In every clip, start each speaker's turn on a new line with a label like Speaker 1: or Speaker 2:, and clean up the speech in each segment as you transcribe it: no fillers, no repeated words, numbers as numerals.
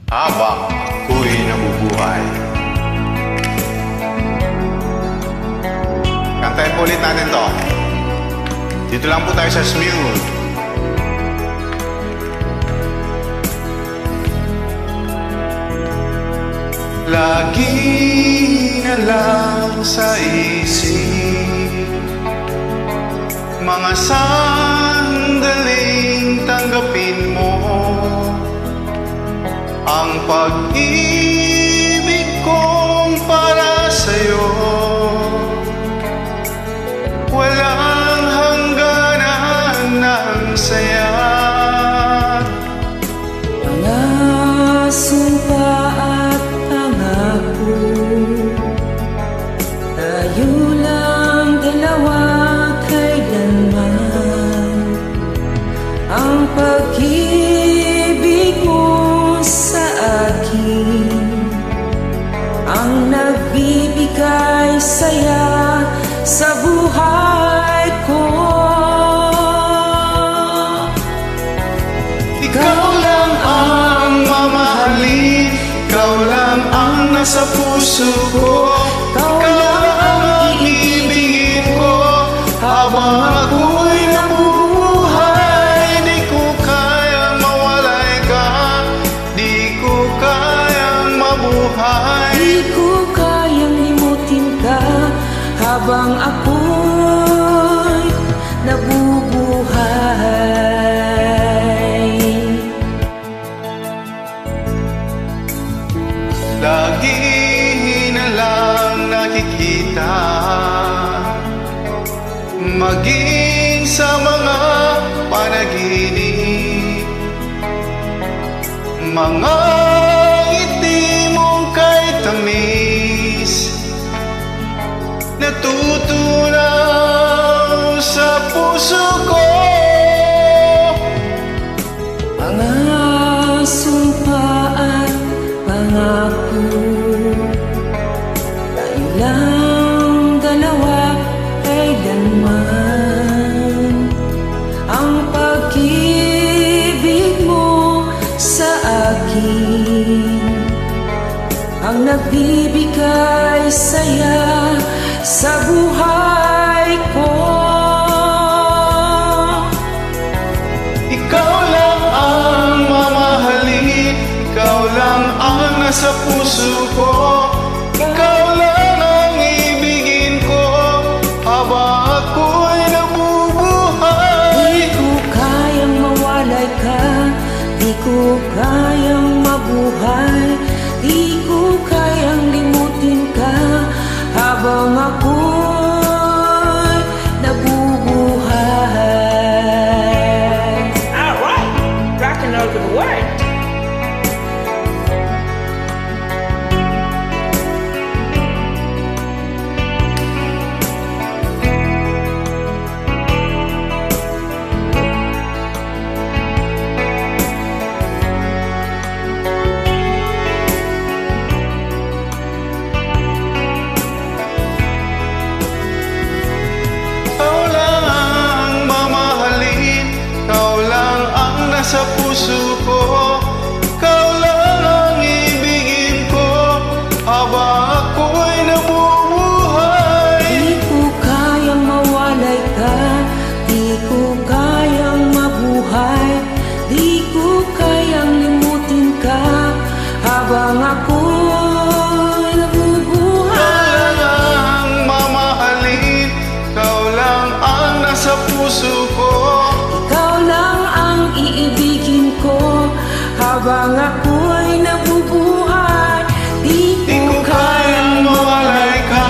Speaker 1: habang ako'y nabubuhay. Kantahin po ulit natin to. Dito lang po tayo sa Smule. Lagi na lang sa isip mga sandaling tanggapin mo ang pag-ibig kong para sa'yo. Walang hangganan ng saya.
Speaker 2: Mga sumpa at pangako, tayo lang dalawa kailanman. Ang pag-ibig mo sa akin ang nagbibigay saya sa buhay ko.
Speaker 1: Ikaw lang ang mamahalin, ikaw lang ang nasa puso ko, ikaw lang ang iibigin ko habang ako'y nabubuhay. Di ko kayang mawalay ka, di ko kayang mabuhay.
Speaker 2: Di ko kayang limutin ka habang ako'y nabubuhay.
Speaker 1: Lagi na lang nakikita, maging sa mga panaginip, mga ngiti mong kay tamis, natutunaw sa puso ko.
Speaker 2: Mga sumpa at pangako, tayo lang dalawa kailanman. Ang pag-ibig mo sa akin ang nagbibigay saya sa buhay ko.
Speaker 1: Ikaw lang ang mamahalin, ikaw lang ang nasa puso ko, ikaw lang ang ibigin ko habang ako'y nabubuhay.
Speaker 2: Di ko kayang mawalay ka, di ko kayang mabuhay, di ko kayang limutin ka habang ako'y nabubuhay.
Speaker 3: Alright, rocking over the word.
Speaker 1: Ikaw lang ang mamahalin, ikaw lang ang nasa puso ko, ikaw lang ang ibigin ko habang ako'y nabubuhay.
Speaker 2: Di ko kayang mawalay ka, di ko kayang mabuhay, di ko kayang limutin ka habang ako'y nabubuhay.
Speaker 1: Ikaw lang ang mamahalin, ikaw lang ang nasa puso ko,
Speaker 2: Ikaw lang ang iibigin ko habang ako'y nabubuhay. Di
Speaker 1: di
Speaker 2: ko
Speaker 1: ko kayang mawalay ka,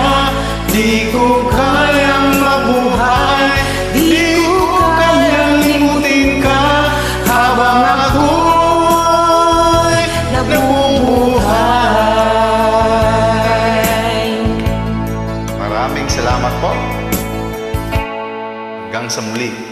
Speaker 1: di ko kayang mabuhay, di ko kayang limutin ka habang ako'y nabubuhay. Maraming salamat po. Hanggang sa muli.